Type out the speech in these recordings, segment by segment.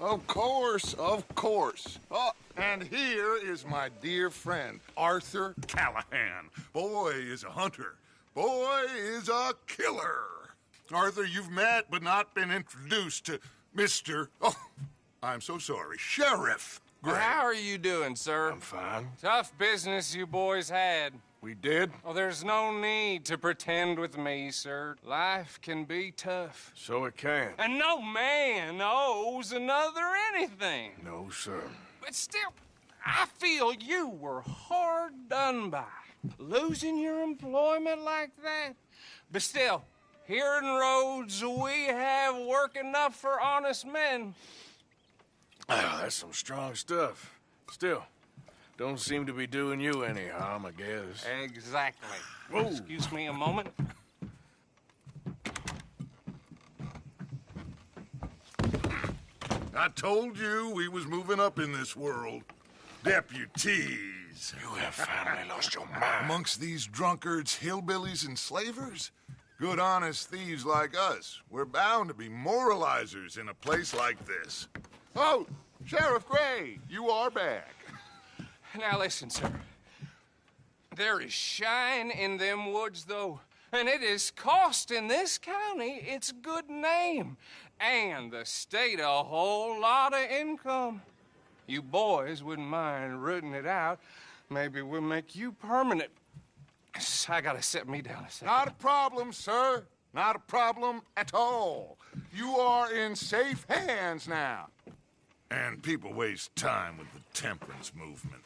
Of course, of course. Oh, and here is my dear friend, Arthur Callahan. Boy is a hunter. Boy is a killer. Arthur, you've met but not been introduced to Mr. Oh, I'm so sorry, Sheriff Gray. How are you doing, sir? I'm fine. Tough business you boys had. We did? Oh, there's no need to pretend with me, sir. Life can be tough. So it can. And no man owes another anything. No, sir. But still, I feel you were hard done by. Losing your employment like that. But still, here in Rhodes, we have work enough for honest men. Oh, that's some strong stuff. Still, don't seem to be doing you any harm, I guess. Exactly. Whoa. Excuse me a moment. I told you we was moving up in this world. Deputies. You have finally lost your mind. Amongst these drunkards, hillbillies, and slavers? Good, honest thieves like us. We're bound to be moralizers in a place like this. Oh, Sheriff Gray, you are back. Now listen, sir. There is shine in them woods, though, and it is costing this county its good name and the state a whole lot of income. You boys wouldn't mind rooting it out. Maybe we'll make you permanent. I gotta set me down a second. Not a problem, sir. Not a problem at all. You are in safe hands now. And people waste time with the temperance movement.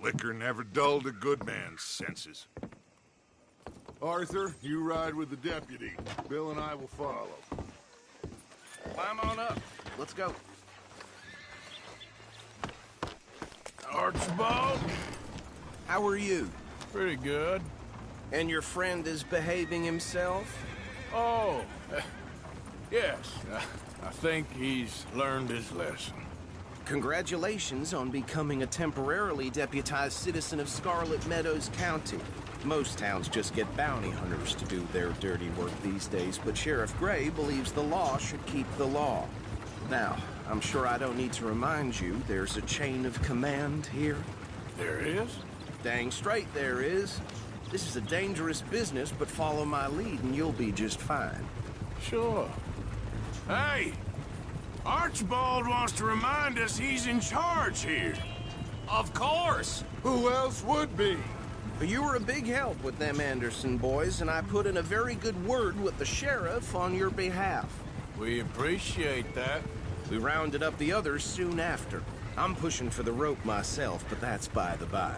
Liquor never dulled a good man's senses. Arthur, you ride with the deputy. Bill and I will follow. Climb on up. Let's go. Archibald? How are you? Pretty good. And your friend is behaving himself? Oh, yes. I think he's learned his lesson. Congratulations on becoming a temporarily deputized citizen of Scarlet Meadows County. Most towns just get bounty hunters to do their dirty work these days, but Sheriff Gray believes the law should keep the law. Now, I'm sure I don't need to remind you there's a chain of command here. There is? Dang straight there is. This is a dangerous business, but follow my lead and you'll be just fine. Sure. Hey! Archibald wants to remind us he's in charge here. Of course. Who else would be? You were a big help with them Anderson boys, and I put in a very good word with the sheriff on your behalf. We appreciate that. We rounded up the others soon after. I'm pushing for the rope myself, but that's by the by.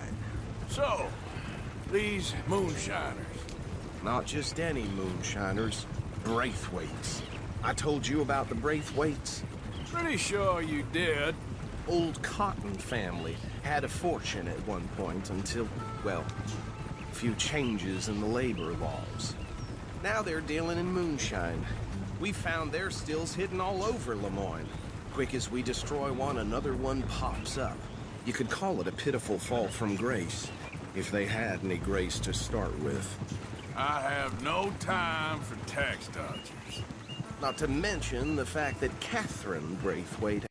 So, these moonshiners. Not just any moonshiners, Braithwaites. I told you about the Braithwaites? Pretty sure you did. Old Cotton family had a fortune at one point until, well, a few changes in the labor laws. Now they're dealing in moonshine. We found their stills hidden all over Lemoyne. Quick as we destroy one, another one pops up. You could call it a pitiful fall from grace, if they had any grace to start with. I have no time for tax dodgers. Not to mention the fact that Catherine Braithwaite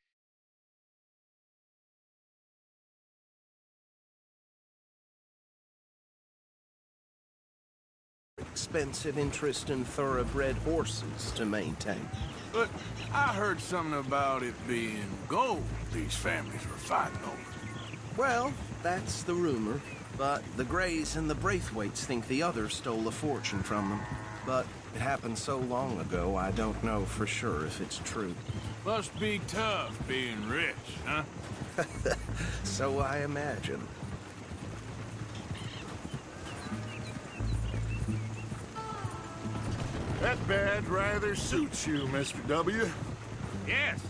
expensive interest in thoroughbred horses to maintain. But I heard something about it being gold these families were fighting over. Well, that's the rumor. But the Grays and the Braithwaites think the others stole a fortune from them. But it happened so long ago, I don't know for sure if it's true. Must be tough being rich, huh? So I imagine. That badge rather suits you, Mr. W. Yes.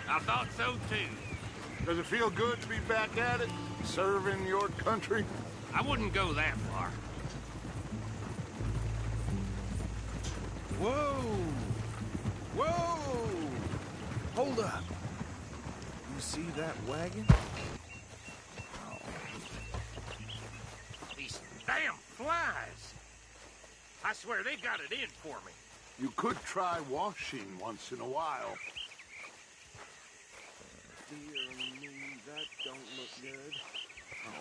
I thought so, too. Does it feel good to be back at it, serving your country? I wouldn't go that far. Whoa! Whoa! Hold up. You see that wagon? These damn flies. I swear they got it in for me. You could try washing once in a while. don't look good. Oh.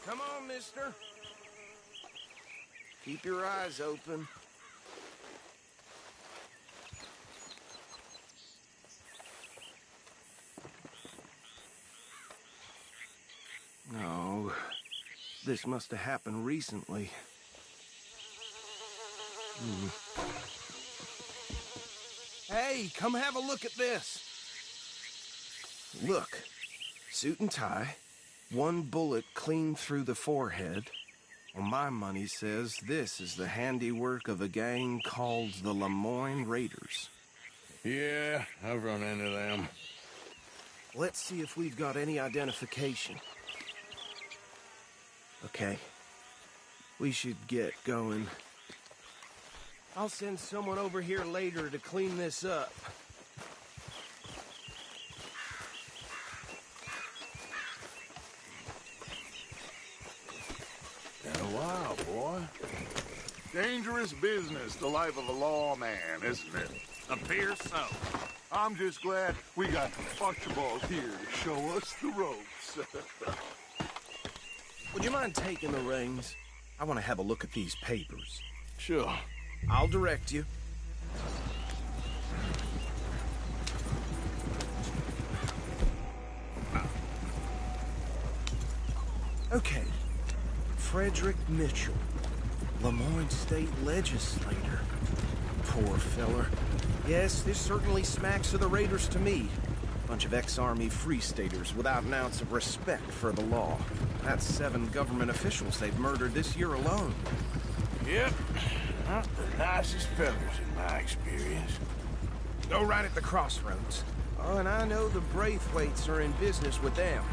Come on, mister. Keep your eyes open. No. This must have happened recently. Hey, come have a look at this. Look. Suit and tie. One bullet clean through the forehead. Well, my money says this is the handiwork of a gang called the Lemoyne Raiders. Yeah, I've run into them. Let's see if we've got any identification. Okay. We should get going. I'll send someone over here later to clean this up. Been a while, boy. Dangerous business, the life of a lawman, isn't it? Appears so. I'm just glad we got Archibald here to show us the ropes. Would you mind taking the reins? I want to have a look at these papers. Sure. I'll direct you. Okay. Frederick Mitchell, Lemoyne State Legislator. Poor feller. Yes, this certainly smacks of the Raiders to me. Bunch of ex-Army Free Staters without an ounce of respect for the law. That's 7 government officials they've murdered this year alone. Yep. Not the nicest fellas in my experience. Go right at the crossroads. Oh, and I know the Braithwaites are in business with them.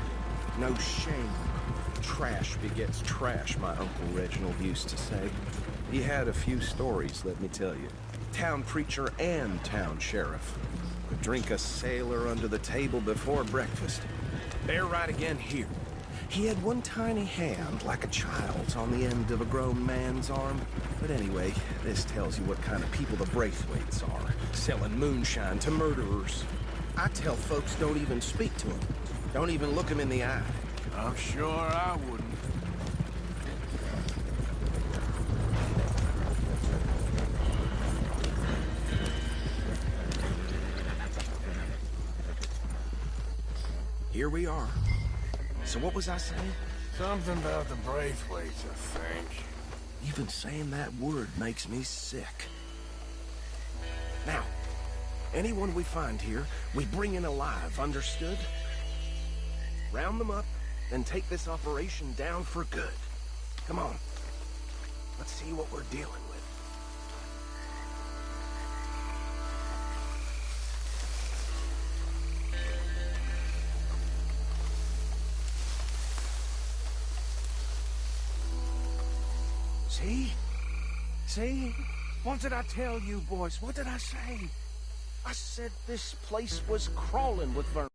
No shame. Trash begets trash, my Uncle Reginald used to say. He had a few stories, let me tell you. Town preacher and town sheriff. Could drink a sailor under the table before breakfast. Bear right again here. He had one tiny hand, like a child's, on the end of a grown man's arm. But anyway, this tells you what kind of people the Braithwaites are. Selling moonshine to murderers. I tell folks don't even speak to them. Don't even look them in the eye. I'm sure I wouldn't. Here we are. So what was I saying? Something about the Braithwaites, I think. Even saying that word makes me sick. Now, anyone we find here, we bring in alive, understood? Round them up, then take this operation down for good. Come on. Let's see what we're dealing with. See? See? What did I tell you, boys? What did I say? I said this place was crawling with vermin.